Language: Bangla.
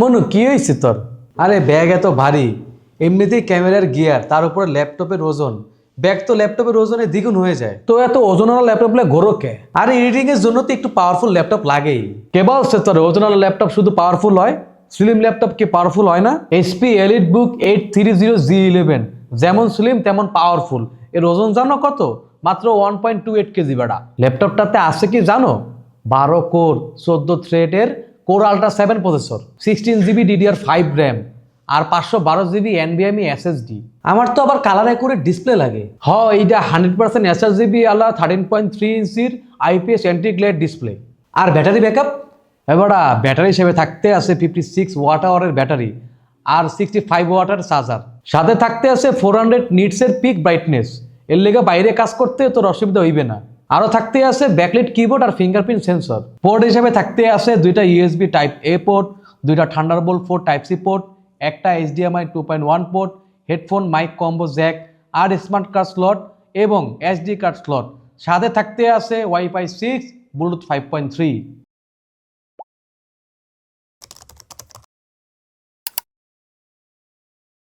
মনু কি হয়েছে তোর? আরে ব্যাগ এত ভারী, এমনিতেই ক্যামেরার গিয়ার, তার উপরে ল্যাপটপের ওজন। ব্যাগ তো ল্যাপটপের ওজনে দ্বিগুণ হয়ে যায়। তো এত ওজনওয়ালা ল্যাপটপ ঘোরো কে? আরে এডিটিং এর জন্য তো একটু পাওয়ারফুল ল্যাপটপ লাগেই। কে বলছে তোর ওজনওয়ালা ল্যাপটপ শুধু পাওয়ারফুল হয়? স্লিম ল্যাপটপ কি পাওয়ারফুল হয় না? এইচপি এলিটবুক 830G11 যেমন স্লিম তেমন পাওয়ারফুল। এর ওজন জানো কত? মাত্র 1.28 কেজি। বেড়া ল্যাপটপটাতে আছে কি জানো? 12 কোর 14 থ্রেডের core ultra 7 processor, 16GB DDR5 RAM আর 512GB NVMe SSD। আমার তো আবার কালার অ্যাকুরেট ডিসপ্লে লাগে। এইটা 100% SRGB আলা 13.3 ইঞ্চির IPS অ্যান্টি গ্লেয়ার ডিসপ্লে। আর ব্যাটারি ব্যাকআপ, এবারে ব্যাটারি হিসেবে থাকতে আছে 56 ওয়াট আওয়ারের ব্যাটারি আর 65 ওয়াটের চার্জার। সাথে থাকতে আছে 400 নিটসের পিক ব্রাইটনেস। এর লেগে বাইরে কাজ করতে তোর অসুবিধা হইবে না। আরো থাকতে আছে ব্যাকলাইট কিবোর্ড আর ফিঙ্গারপ্রিন্ট সেন্সর। পোর্ট হিসেবে থাকতে আছে দুইটা USB টাইপ A পোর্ট, দুইটা থান্ডারবোল্ট 4 টাইপ C পোর্ট, একটা HDMI 2.1 port, headphone mic combo jack আর স্মার্ট কার্ড স্লট এবং SD কার্ড স্লট। সাথে থাকতে আছে ওয়াইফাই 6, ব্লুটুথ 5.3।